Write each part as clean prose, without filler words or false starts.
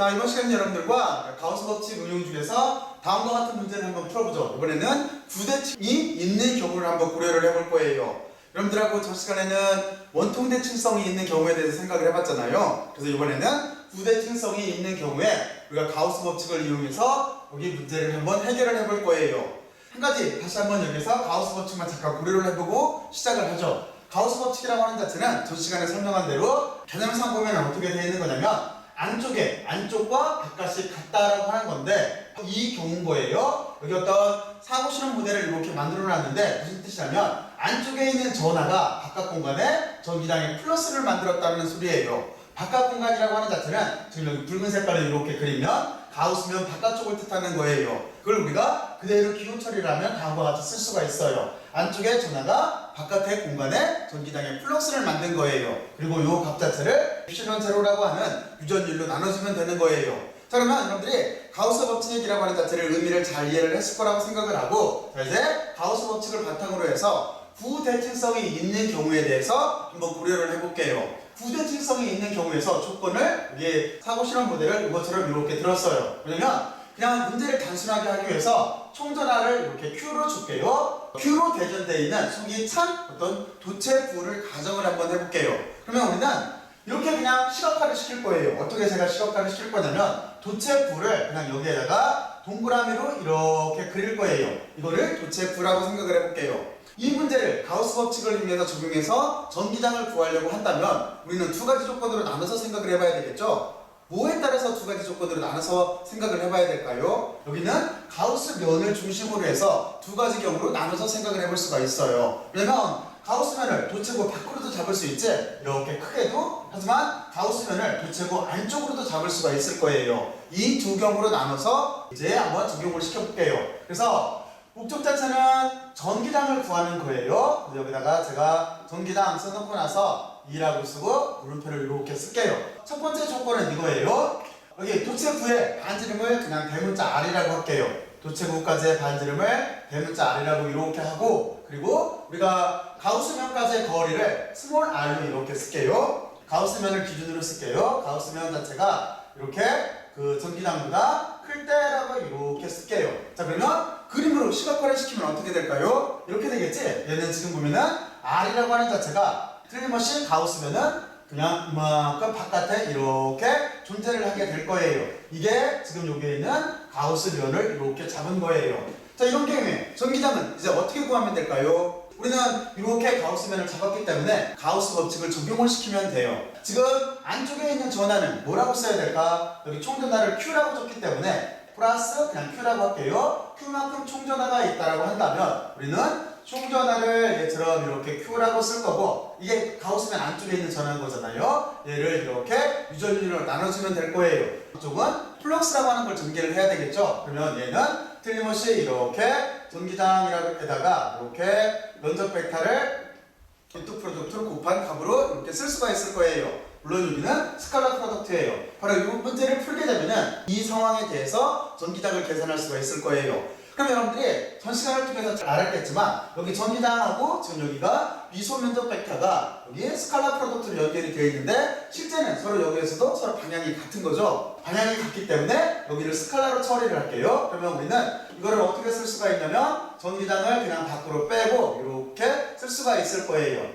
자, 이번 시간에 여러분들과 가우스 법칙 응용 중에서 다음과 같은 문제를 한번 풀어보죠. 이번에는 부대칭이 있는 경우를 한번 고려를 해볼 거예요. 여러분들하고 저 시간에는 원통대칭성이 있는 경우에 대해서 생각을 해봤잖아요. 그래서 이번에는 부대칭성이 있는 경우에 우리가 가우스 법칙을 이용해서 여기 문제를 한번 해결을 해볼 거예요. 한 가지 다시 한번 여기서 가우스 법칙만 잠깐 고려를 해보고 시작을 하죠. 가우스 법칙이라고 하는 자체는 전 시간에 설명한 대로 개념상 보면 어떻게 되어 있는 거냐면 안쪽과 바깥이 같다라고 하는 건데 이 경우인 거예요. 여기 어떤 사고 실험 모델을 이렇게 만들어 놨는데 무슨 뜻이냐면 안쪽에 있는 전하가 바깥 공간에 전기장의 플러스를 만들었다는 소리예요. 바깥 공간이라고 하는 자체는 지금 여기 붉은 색깔을 이렇게 그리면 가우스면 바깥쪽을 뜻하는 거예요. 그걸 우리가 그대로 기호 처리를 하면 다음과 같이 쓸 수가 있어요. 안쪽에 전하가 바깥의 공간에 전기장의 플럭스를 만든 거예요. 그리고 이 값 자체를 엡실론 제로라고 하는 유전율로 나눠주면 되는 거예요. 자, 그러면 여러분들이 가우스 법칙이라고 하는 자체를 의미를 잘 이해를 했을 거라고 생각을 하고, 자, 이제 가우스 법칙을 바탕으로 해서 부대칭성이 있는 경우에 대해서 한번 고려를 해볼게요. 부대칭성이 있는 경우에서 조건을 여기 사고 실험 모델을 이것처럼 이렇게 들었어요. 왜냐면 그냥 문제를 단순하게 하기 위해서 총전하를 이렇게 Q로 줄게요. Q로 대전되어 있는 속이 찬 어떤 도체부를 가정을 한번 해볼게요. 그러면 우리는 이렇게 그냥 시각화를 시킬 거예요. 어떻게 제가 시각화를 시킬 거냐면 도체부를 그냥 여기에다가 동그라미로 이렇게 그릴 거예요. 이거를 도체부라고 생각을 해볼게요. 이 문제를 가우스 법칙을 이용해서 적용해서 전기장을 구하려고 한다면 우리는 두 가지 조건으로 나눠서 생각을 해봐야 되겠죠? 뭐에 따라서 두 가지 조건으로 나눠서 생각을 해봐야 될까요? 여기는 가우스 면을 중심으로 해서 두 가지 경우로 나눠서 생각을 해볼 수가 있어요. 왜냐면 가우스 면을 도체구 밖으로도 잡을 수 있지, 이렇게 크게도. 하지만 가우스 면을 도체구 안쪽으로도 잡을 수가 있을 거예요. 이 두 경우로 나눠서 이제 한번 적용을 시켜볼게요. 그래서 목적 자체는 전기장을 구하는 거예요. 여기다가 제가 전기장 써놓고 나서 2라고 쓰고 물음표를 이렇게 쓸게요. 첫 번째 조건은 이거예요. 여기 도체구의 반지름을 그냥 대문자 R이라고 할게요. 도체구까지의 반지름을 대문자 R이라고 이렇게 하고, 그리고 우리가 가우스면까지의 거리를 스몰 r로 이렇게 쓸게요. 가우스면을 기준으로 쓸게요. 가우스면 자체가 이렇게 그 전기장보다 클 때라고 이렇게 쓸게요. 자, 그러면 그림으로 시각화를 시키면 어떻게 될까요? 이렇게 되겠지? 얘는 지금 보면은 R이라고 하는 자체가 틀림없이 가우스면은 그냥 이만큼 바깥에 이렇게 존재를 하게 될 거예요. 이게 지금 여기에 있는 가우스면을 이렇게 잡은 거예요. 자, 이런 경우에 전기장은 이제 어떻게 구하면 될까요? 우리는 이렇게 가우스면을 잡았기 때문에 가우스 법칙을 적용을 시키면 돼요. 지금 안쪽에 있는 전하는 뭐라고 써야 될까? 여기 총전하를 Q라고 줬기 때문에 플러스 그냥 Q라고 할게요. Q만큼 총전하가 있다라고 한다면 우리는 총전하를 얘처럼 이렇게 Q라고 쓸 거고, 이게 가우스면 안쪽에 있는 전하인 거잖아요. 얘를 이렇게 유전율로 나눠주면 될 거예요. 이쪽은 플럭스라고 하는 걸 전개를 해야 되겠죠. 그러면 얘는 틀림없이 이렇게 전기장이라고에다가 이렇게 면적 벡터를 인투 프로덕트를 곱한 값으로 이렇게 쓸 수가 있을 거예요. 물론 여기는 스칼라 프로덕트예요. 바로 이 문제를 풀게 되면은 이 상황에 대해서 전기장을 계산할 수가 있을 거예요. 그럼 여러분들이 전 시간을 통해서 잘 알았겠지만 여기 전기장하고 지금 여기가 미소 면적 벡터가 여기 스칼라 프로덕트로 연결이 되어 있는데 실제는 서로 여기에서도 서로 방향이 같은 거죠. 방향이 같기 때문에 여기를 스칼라로 처리를 할게요. 그러면 우리는 이거를 어떻게 쓸 수가 있냐면 전기장을 그냥 밖으로 빼고 이렇게 쓸 수가 있을 거예요.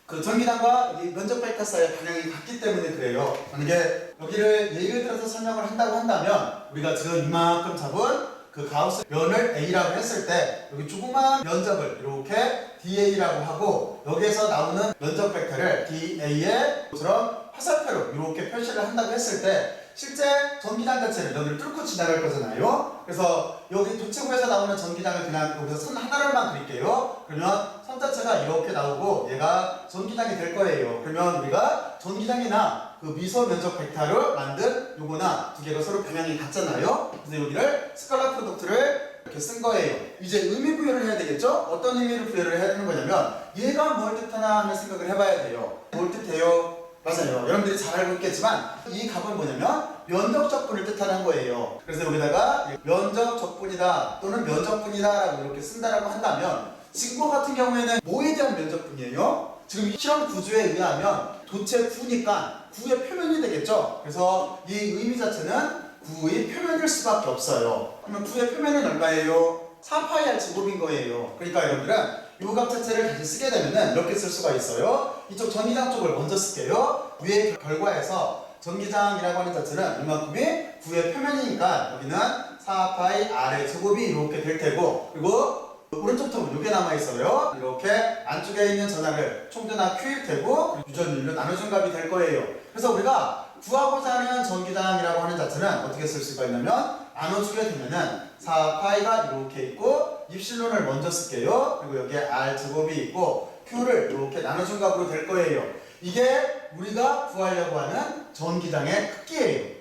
그 전기장과 이 면적 벡터 사이의 방향이 같기 때문에 그래요. 만약에 여기를 예를 들어서 설명을 한다고 한다면 우리가 지금 이만큼 잡은 그 가우스 면을 A라고 했을 때 여기 조그만 면적을 이렇게 DA라고 하고 여기에서 나오는 면적 벡터를 DA의 것처럼 화살표로 이렇게 표시를 한다고 했을 때 실제 전기장 자체를 여기를 뚫고 지나갈 거잖아요. 그래서 여기 도체구에서 나오는 전기장을 그냥 여기서 선 하나를만 그릴게요. 그러면 선 자체가 이렇게 나오고 얘가 전기장이 될 거예요. 그러면 우리가 전기장이나 그 미소 면적 벡터를 만든 요거나 두 개가 서로 방향이 같잖아요. 그래서 여기를 스칼라 프로덕트를 이렇게 쓴 거예요. 이제 의미 부여를 해야 되겠죠? 어떤 의미를 부여를 해야 되는 거냐면 얘가 뭘 뜻하나 하는 생각을 해봐야 돼요. 뭘 뜻해요? 맞아요. 여러분들이 잘 알고 있겠지만 이 값은 뭐냐면 면적 적분을 뜻하는 거예요. 그래서 여기다가 면적 적분이다 또는 면적분이다 라고 이렇게 쓴다라고 한다면 지금 같은 경우에는 뭐에 대한 면적분이에요? 지금 실험 구조에 의하면 도체 Q니까 구의 표면이 되겠죠. 그래서 이 의미 자체는 구의 표면일 수밖에 없어요. 그러면 구의 표면은 얼마예요? 4파이 제곱인 거예요. 그러니까 여러분들은 이 값 자체를 다시 쓰게 되면은 이렇게 쓸 수가 있어요. 이쪽 전기장 쪽을 먼저 쓸게요. 위에 결과에서 전기장이라고 하는 자체는 이만큼이 구의 표면이니까 여기는 4파이 r의 제곱이 이렇게 될 테고, 그리고 오른쪽 텀은 이게 남아있어요. 이렇게 안쪽에 있는 전하를 총전하 Q일 테고 유전율로 나눠준 값이 될 거예요. 그래서 우리가 구하고자 하는 전기장이라고 하는 자체는 어떻게 쓸 수가 있냐면 나눠주게 되면은 4파이가 이렇게 있고 입실론을 먼저 쓸게요. 그리고 여기에 r 제곱이 있고 Q를 이렇게 나눠준 값으로 될 거예요. 이게 우리가 구하려고 하는 전기장의 크기예요.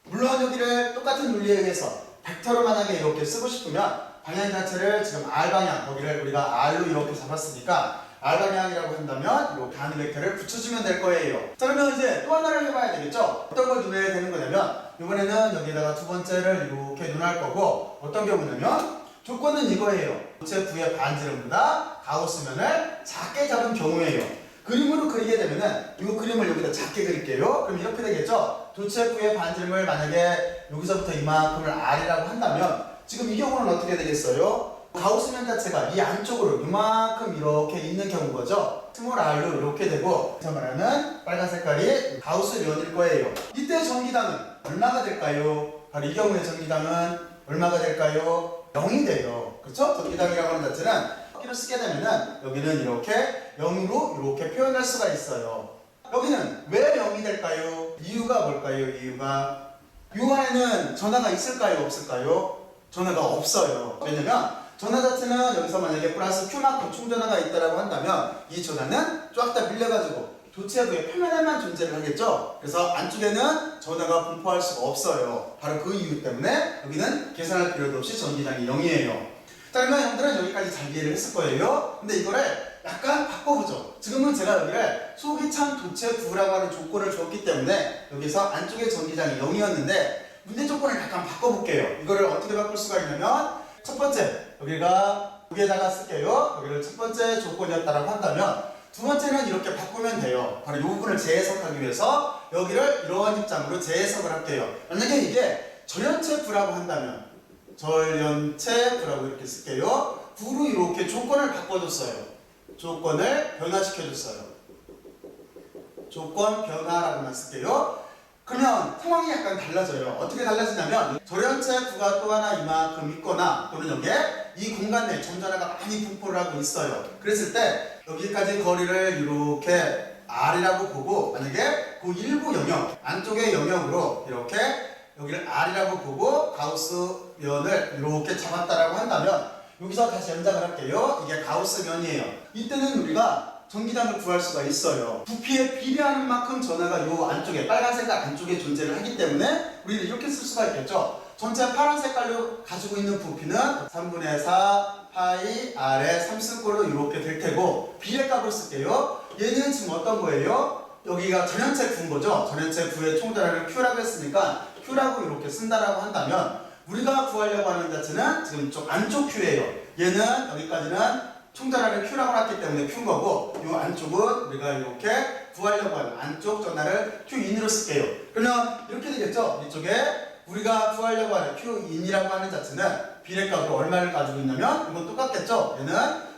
물론 여기를 똑같은 논리에 의해서 벡터로 만약에 이렇게 쓰고 싶으면 방향 자체를 지금 R방향, 거기를 우리가 R로 이렇게 잡았으니까 R방향이라고 한다면 이렇게 하는 벡터를 붙여주면 될 거예요. 자, 그러면 이제 또 하나를 해봐야 되겠죠? 어떤 걸 눈해야 되는 거냐면 이번에는 여기다가 두 번째를 이렇게 눈할 거고, 어떤 경우냐면 조건은 이거예요. 도체 V의 반지름보다 가우스면을 작게 잡은 경우예요. 그림으로 그리게 되면은 이 그림을 여기다 작게 그릴게요. 그럼 이렇게 되겠죠? 도체 V의 반지름을 만약에 여기서부터 이만큼을 R이라고 한다면 지금 이 경우는 어떻게 되겠어요? 가우스면 자체가 이 안쪽으로 이만큼 이렇게 있는 경우인 거죠. 스몰 r로 이렇게 되고, 저 말하는 빨간 색깔이 가우스면일 거예요. 이때 전기당은 얼마가 될까요? 바로 이 경우의 전기당은 얼마가 될까요? 0이 돼요. 그렇죠? 전기당이라고 하는 자체는 Q로 쓰게 되면은 여기는 이렇게 0으로 이렇게 표현할 수가 있어요. 여기는 왜 0이 될까요? 이유가 뭘까요? 이유가 이 안에는 전하가 있을까요? 없을까요? 전하가 없어요. 왜냐면 전하 자체는 여기서 만약에 플러스 Q만큼 충전하가 있다라고 한다면 이 전하는 쫙 다 밀려가지고 도체부의 표면에만 존재를 하겠죠. 그래서 안쪽에는 전하가 분포할 수가 없어요. 바로 그 이유 때문에 여기는 계산할 필요도 없이 전기장이 0이에요. 자, 그러면 형들은 여기까지 잘 이해를 했을 거예요. 근데 이거를 약간 바꿔보죠. 지금은 제가 여기를 속이 찬 도체부라고 하는 조건을 줬기 때문에 여기서 안쪽에 전기장이 0이었는데 문제 조건을 약간 바꿔볼게요. 이거를 어떻게 바꿀 수가 있냐면 첫 번째, 여기가 여기에다가 쓸게요. 여기를 첫 번째 조건이었다라고 한다면 두 번째는 이렇게 바꾸면 돼요. 바로 이 부분을 재해석하기 위해서 여기를 이러한 입장으로 재해석을 할게요. 만약에 이게 절연체 부라고 한다면 절연체 부라고 이렇게 쓸게요. 부로 이렇게 조건을 바꿔줬어요. 조건을 변화시켜줬어요. 조건 변화라고만 쓸게요. 그러면 상황이 약간 달라져요. 어떻게 달라지냐면 절연체 구가 또 하나 이만큼 있거나 또는 여기에 이 공간 내에 전전하가 많이 분포를 하고 있어요. 그랬을 때 여기까지 거리를 이렇게 R이라고 보고 만약에 그 일부 영역 안쪽의 영역으로 이렇게 여기를 R이라고 보고 가우스면을 이렇게 잡았다라고 한다면 여기서 다시 연장을 할게요. 이게 가우스면이에요. 이때는 우리가 전기장을 구할 수가 있어요. 부피에 비례하는 만큼 전하가 요 안쪽에 빨간 색깔 안쪽에 존재를 하기 때문에 우리는 이렇게 쓸 수가 있겠죠. 전체 파란 색깔로 가지고 있는 부피는 3분의 4 파이 r의 3승꼴로 이렇게 될 테고 비례값을 쓸게요. 얘는 지금 어떤 거예요? 여기가 전연체 구인 거죠. 전연체 구의 총전하를 Q라고 했으니까 Q라고 이렇게 쓴다라고 한다면 우리가 구하려고 하는 자체는 지금 이쪽 안쪽 Q예요. 얘는 여기까지는 총전하를 Q라고 했기 때문에 Q인 거고 이 안쪽은 우리가 이렇게 구하려고 하는 안쪽 전하를 Q인으로 쓸게요. 그러면 이렇게 되겠죠. 이쪽에 우리가 구하려고 하는 Q인이라고 하는 자체는 비례값으로 얼마를 가지고 있냐면 이건 똑같겠죠. 얘는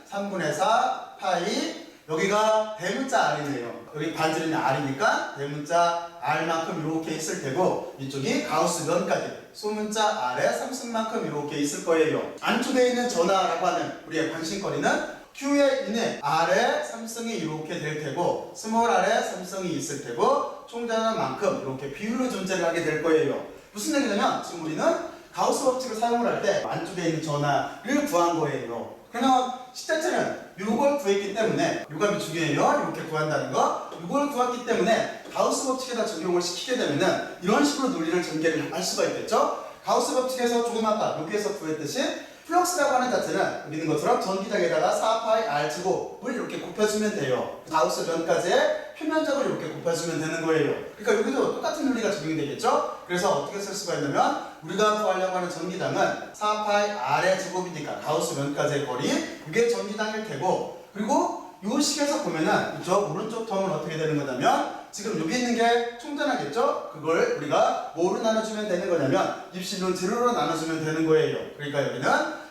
3분의 4 파이 여기가 대문자 R이네요. 여기 반지름이 R이니까 대문자 R만큼 이렇게 있을 테고 이쪽이 가우스면까지 소문자 R의 3승만큼 이렇게 있을 거예요. 안쪽에 있는 전하라고 하는 우리의 관심거리는 Q에 있는 R의 3승이 이렇게 될 테고 스몰 R의 3승이 있을 테고 총전하만큼 이렇게 비율로 존재를 하게 될 거예요. 무슨 얘기냐면 지금 우리는 가우스 법칙을 사용을 할 때 안쪽에 있는 전하를 구한 거예요. 그러면 식자체는 이걸 구했기 때문에 이 값이 중요해요. 이렇게 구한다는 거. 이걸 구했기 때문에 가우스 법칙에다 적용을 시키게 되면은 이런 식으로 논리를 전개를 할 수가 있겠죠. 가우스 법칙에서 조금 아까 여기에서 구했듯이 플럭스라고 하는 자체는 여기 있는 것처럼 전기장에다가 4파이 r 제곱을 이렇게 곱해주면 돼요. 가우스 면까지의 표면적을 이렇게 곱해주면 되는 거예요. 그러니까 여기도 똑같은 논리가 적용이 되겠죠. 그래서 어떻게 쓸 수가 있냐면 우리가 구하려고 하는 전기장은 4파이 r의 제곱이니까 가우스 면까지의 거리 이게 전기장일 테고 그리고 이 식에서 보면은 저 오른쪽 텀은 어떻게 되는 거냐면 지금 여기 있는 게 총전하겠죠? 그걸 우리가 뭐로 나눠주면 되는 거냐면 입실론 제로로 나눠주면 되는 거예요. 그러니까 여기는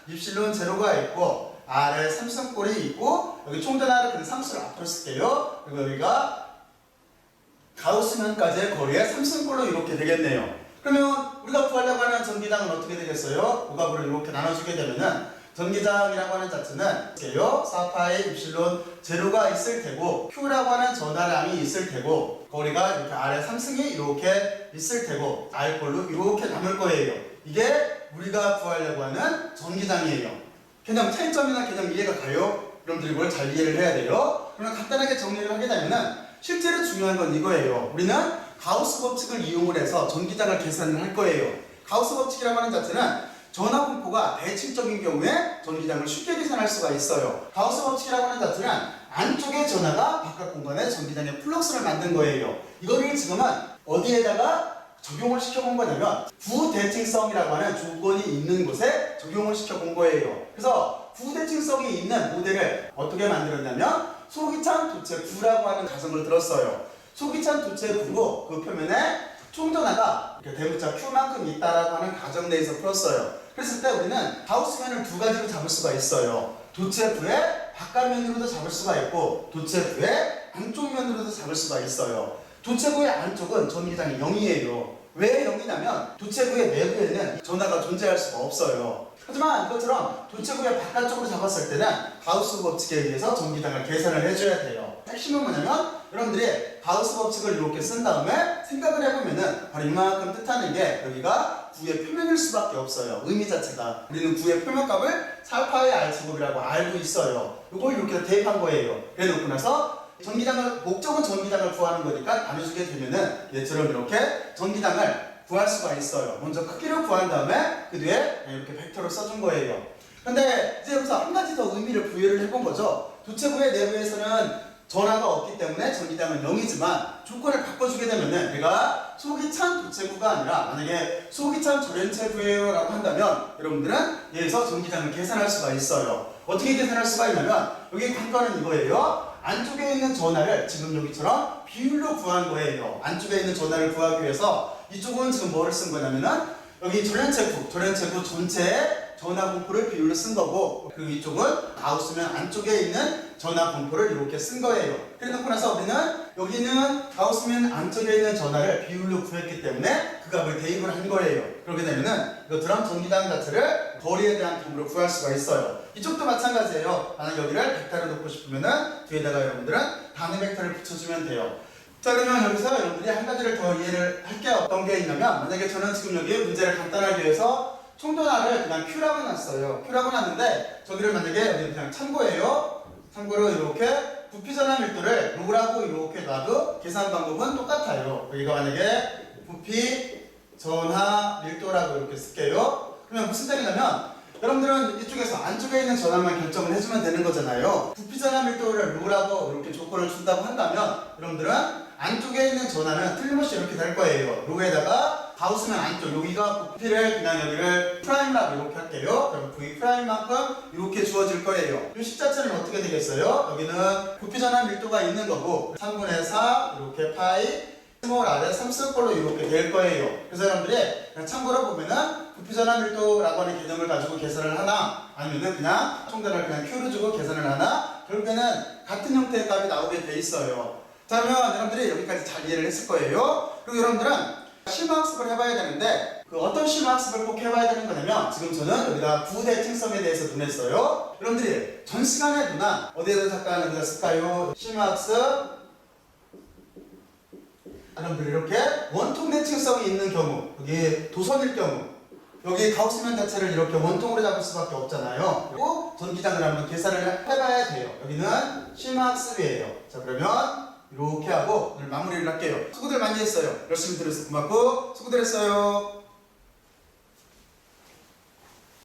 입실론 제로가 있고 아래 삼성꼴이 있고 여기 총전하를 그냥 상수를 앞으로 쓸게요. 그리고 여기가 가우스면까지의 거리에 삼성꼴로 이렇게 되겠네요. 그러면 우리가 구하려고 하는 전기장은 어떻게 되겠어요? 오갑으로 이렇게 나눠주게 되면은 전기장이라고 하는 자체는 4파이 입실론 제로가 있을 테고 Q라고 하는 전하량이 있을 테고 거리가 이렇게 아래 3승이 이렇게 있을 테고 R꼴로 이렇게 남을 거예요. 이게 우리가 구하려고 하는 전기장이에요. 개념 차이점이나 개념 이해가 가요? 여러분들이 이걸 잘 이해를 해야 돼요. 그러면 간단하게 정리를 하게 되면은 실제로 중요한 건 이거예요. 우리는 가우스 법칙을 이용을 해서 전기장을 계산을 할 거예요. 가우스 법칙이라고 하는 자체는 전하 분포가 대칭적인 경우에 전기장을 쉽게 계산할 수가 있어요. 가우스 법칙이라고 하는 자체는 안쪽의 전하가 바깥 공간에 전기장의 플럭스를 만든 거예요. 이거를 지금은 어디에다가 적용을 시켜본 거냐면 부대칭성이라고 하는 조건이 있는 곳에 적용을 시켜본 거예요. 그래서 부대칭성이 있는 모델을 어떻게 만들었냐면 소기찬 도체 9라고 하는 가정을 들었어요. 소기찬 도체 9고 그 표면에 총전하가 대문자 Q만큼 있다라고 하는 가정 내에서 풀었어요. 그랬을 때 우리는 가우스면을 두 가지로 잡을 수가 있어요. 도체 부의 바깥면으로도 잡을 수가 있고 도체 부의 안쪽면으로도 잡을 수가 있어요. 도체 부의 안쪽은 전기장이 0이에요. 왜 0이냐면 도체 부의 내부에는 전하가 존재할 수가 없어요. 하지만 이것처럼 도체 부의 바깥쪽으로 잡았을 때는 가우스 법칙에 의해서 전기장을 계산을 해줘야 돼요. 핵심은 뭐냐면 여러분들이 가우스 법칙을 이렇게 쓴 다음에 생각을 해보면은 바로 이만큼 뜻하는 게 여기가 구의 표면일 수밖에 없어요. 의미 자체가 우리는 구의 표면값을 4파의 R제곱이라고 알고 있어요. 이걸 이렇게 대입한 거예요. 그래놓고 나서 전기장을 목적은 전기장을 구하는 거니까 나눠주게 되면은 얘처럼 이렇게 전기장을 구할 수가 있어요. 먼저 크기를 구한 다음에 그 뒤에 이렇게 벡터를 써준 거예요. 근데 이제 여기서 한 가지 더 의미를 부여를 해본 거죠. 도체부의 내부에서는 전하가 없기 때문에 전기장은 0이지만 조건을 바꿔주게 되면은 내가 소기찬 도체부가 아니라 만약에 소기찬 절연체부예요 라고 한다면 여러분들은 여기서 전기장을 계산할 수가 있어요. 어떻게 계산할 수가 있냐면 여기 관건은 이거예요. 안쪽에 있는 전하를 지금 여기처럼 비율로 구한 거예요. 안쪽에 있는 전하를 구하기 위해서 이쪽은 지금 뭐를 쓴 거냐면은 여기 절연체부 전체에 전하 분포를 비율로 쓴 거고 그리고 이쪽은 가우스면 안쪽에 있는 전하 분포를 이렇게 쓴 거예요. 그래 놓고 나서 우리는 여기는 가우스면 안쪽에 있는 전하를 비율로 구했기 때문에 그 값을 대입을 한 거예요. 그렇게 되면은 이것처럼 전기장 자체를 거리에 대한 값으로 구할 수가 있어요. 이쪽도 마찬가지예요. 만약 여기를 벡터를 놓고 싶으면은 뒤에다가 여러분들은 단위 벡터를 붙여주면 돼요. 자 그러면 여기서 여러분들이 한 가지를 더 이해를 할게요. 어떤 게 있냐면 만약에 저는 지금 여기 문제를 간단하게 해서 총전하를 그냥 Q라고 놨어요. Q라고 놨는데 저기를 만약에 여기 그냥 참고예요. 참고로 이렇게 부피전하 밀도를 로라고 이렇게 놔도 계산 방법은 똑같아요. 여기가 만약에 부피 전하 밀도라고 이렇게 쓸게요. 그러면 무슨 뜻이냐면 여러분들은 이쪽에서 안쪽에 있는 전하만 결정을 해주면 되는 거잖아요. 부피 전하 밀도를 로라고 이렇게 조건을 준다고 한다면 여러분들은 안쪽에 있는 전하는 틀림없이 이렇게 될 거예요. 로에다가 가우스면 안쪽 여기가 부피를 그냥 여기를 프라임라고 이렇게 할게요. 그럼 V 프라임만큼 이렇게 주어질 거예요. 이 식 자체는 어떻게 되겠어요? 여기는 부피 전하 밀도가 있는 거고 3분의 4 이렇게 파이 스몰 아래 3승꼴로 이렇게 될 거예요. 그래서 여러분들이 그냥 참고로 보면은 부피 전하 밀도라고 하는 개념을 가지고 계산을 하나 아니면은 그냥 총전을 그냥 Q로 주고 계산을 하나 결국에는 같은 형태의 값이 나오게 돼 있어요. 자 그러면 여러분들이 여기까지 잘 이해를 했을 거예요. 그리고 여러분들은 심화학습을 해봐야 되는데 그 어떤 심화학습을 꼭 해봐야 되는 거냐면 지금 저는 여기다 부대칭성에 대해서 눈했어요. 여러분들이 전 시간에 누나 어디에다 잠깐 여기다 쓸까요? 심화학습 여러분들 이렇게 원통 대칭성이 있는 경우 여기 도선일 경우 여기 가우스면 자체를 이렇게 원통으로 잡을 수밖에 없잖아요. 그리고 전기장을 한번 계산을 해봐야 돼요. 여기는 심화학습이에요. 자 그러면 이렇게 하고 오늘 마무리를 할게요. 수고들 많이 했어요. 열심히 들어서 고맙고 수고들 했어요.